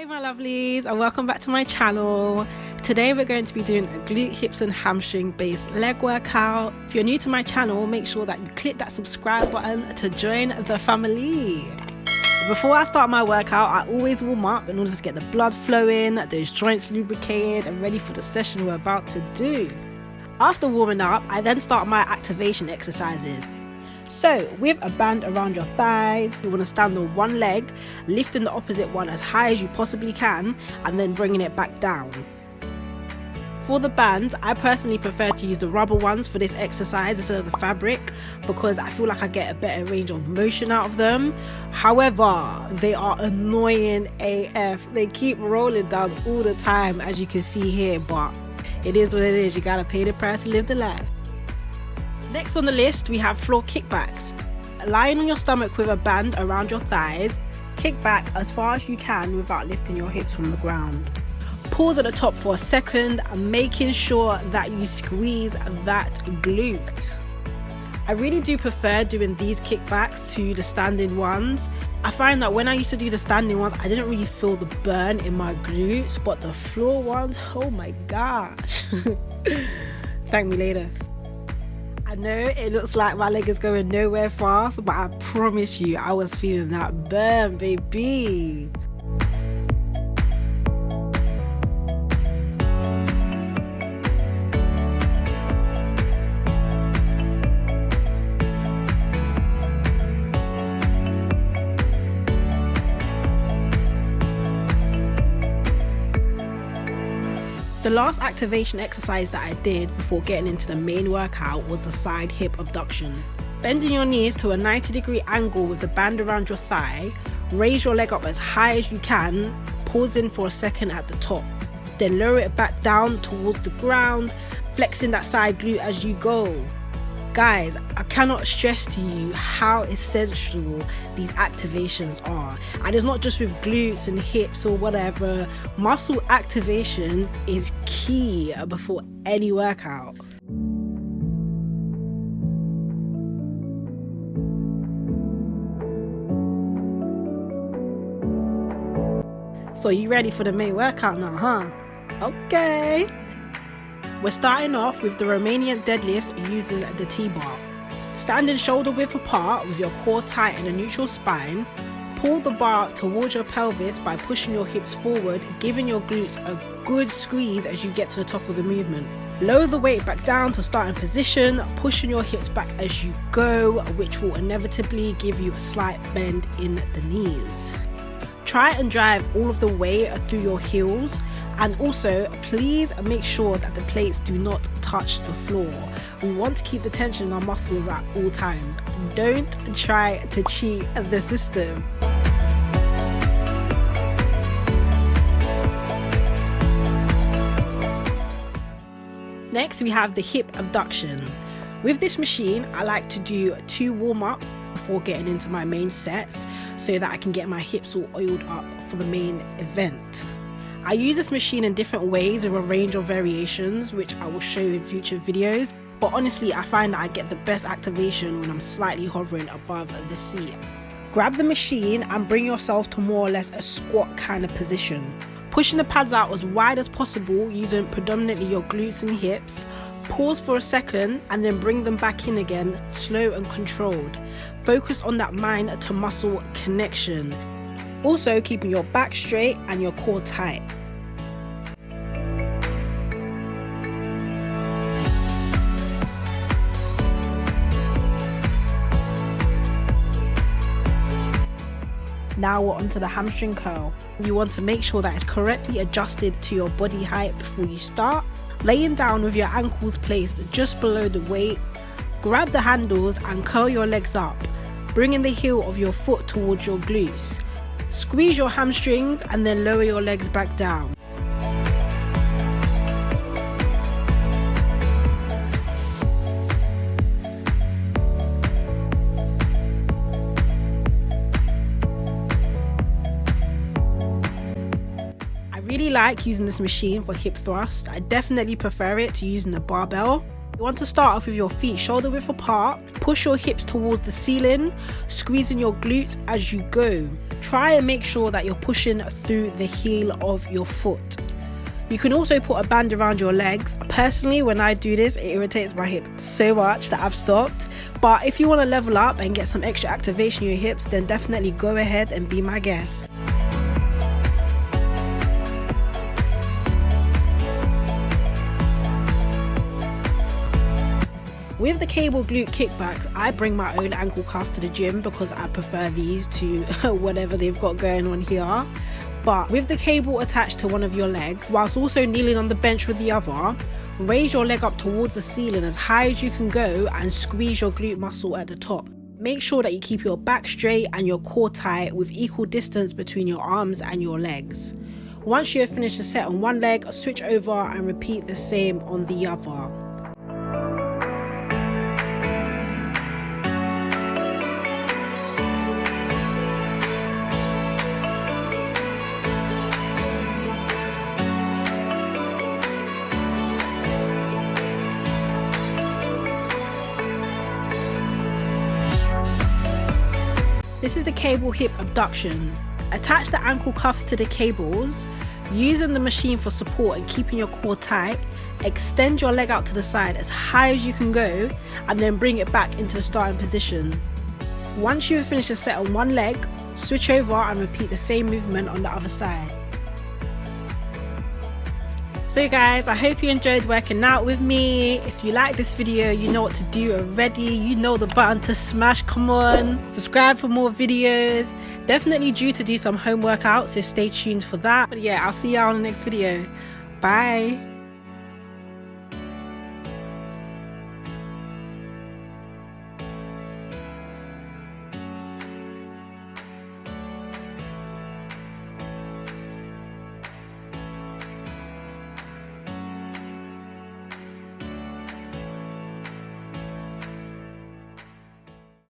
Hey my lovelies, and welcome back to my channel. Today we're going to be doing a glute, hips and hamstring based leg workout. If you're new to my channel, make sure that you click that subscribe button to join the family. Before I start my workout, I always warm up in order to get the blood flowing, those joints lubricated and ready for the session we're about to do. After warming up, I then start my activation exercises. So with a band around your thighs, you want to stand on one leg, lifting the opposite one as high as you possibly can and then bringing it back down. For the bands, I personally prefer to use the rubber ones for this exercise instead of the fabric because I feel like I get a better range of motion out of them. However, they are annoying AF. They keep rolling down all the time, as you can see here, but it is what it is. You gotta pay the price to live the life. Next on the list, we have floor kickbacks. Lying on your stomach with a band around your thighs, kick back as far as you can without lifting your hips from the ground. Pause at the top for a second, making sure that you squeeze that glute. I really do prefer doing these kickbacks to the standing ones. I find that when I used to do the standing ones, I didn't really feel the burn in my glutes, but the floor ones, oh my gosh. Thank me later. I know it looks like my leg is going nowhere fast, but I promise you I was feeling that burn, baby. The last activation exercise that I did before getting into the main workout was the side hip abduction. Bending your knees to a 90-degree angle with the band around your thigh, raise your leg up as high as you can, pausing for a second at the top. Then lower it back down towards the ground, flexing that side glute as you go. Guys, I cannot stress to you how essential these activations are. And it's not just with glutes and hips or whatever. Muscle activation is key before any workout. So you ready for the main workout now, huh? Okay. We're starting off with the Romanian deadlifts using the T-bar. Standing shoulder width apart with your core tight and a neutral spine, pull the bar towards your pelvis by pushing your hips forward, giving your glutes a good squeeze as you get to the top of the movement. Lower the weight back down to starting position, pushing your hips back as you go, which will inevitably give you a slight bend in the knees. Try and drive all of the weight through your heels. And also, please make sure that the plates do not touch the floor. We want to keep the tension in our muscles at all times. Don't try to cheat the system. Next, we have the hip abduction. With this machine, I like to do 2 warm-ups before getting into my main sets so that I can get my hips all oiled up for the main event. I use this machine in different ways with a range of variations, which I will show in future videos, but honestly I find that I get the best activation when I'm slightly hovering above the seat. Grab the machine and bring yourself to more or less a squat kind of position. Pushing the pads out as wide as possible using predominantly your glutes and hips. Pause for a second and then bring them back in again, slow and controlled. Focus on that mind to muscle connection. Also keeping your back straight and your core tight. Now we're onto the hamstring curl. You want to make sure that it's correctly adjusted to your body height before you start. Laying down with your ankles placed just below the weight, grab the handles and curl your legs up, bringing the heel of your foot towards your glutes. Squeeze your hamstrings and then lower your legs back down. I really like using this machine for hip thrust. I definitely prefer it to using the barbell. You want to start off with your feet shoulder width apart, push your hips towards the ceiling, squeezing your glutes as you go. try and make sure that you're pushing through the heel of your foot. You can also put a band around your legs. Personally, when I do this, it irritates my hip so much that I've stopped. But if you want to level up and get some extra activation in your hips, then definitely go ahead and be my guest. With the cable glute kickbacks, I bring my own ankle cuffs to the gym because I prefer these to whatever they've got going on here. But with the cable attached to one of your legs, whilst also kneeling on the bench with the other, raise your leg up towards the ceiling as high as you can go and squeeze your glute muscle at the top. Make sure that you keep your back straight and your core tight with equal distance between your arms and your legs. Once you have finished the set on one leg, switch over and repeat the same on the other. This is the cable hip abduction. Attach the ankle cuffs to the cables, using the machine for support and keeping your core tight. Extend your leg out to the side as high as you can go and then bring it back into the starting position. Once you have finished a set on one leg, switch over and repeat the same movement on the other side. So guys, I hope you enjoyed working out with me. If you like this video, you know what to do already. You know the button to smash. Come on, subscribe for more videos. Definitely due to do some home workouts, so stay tuned for that. But yeah, I'll see y'all in the next video. Bye.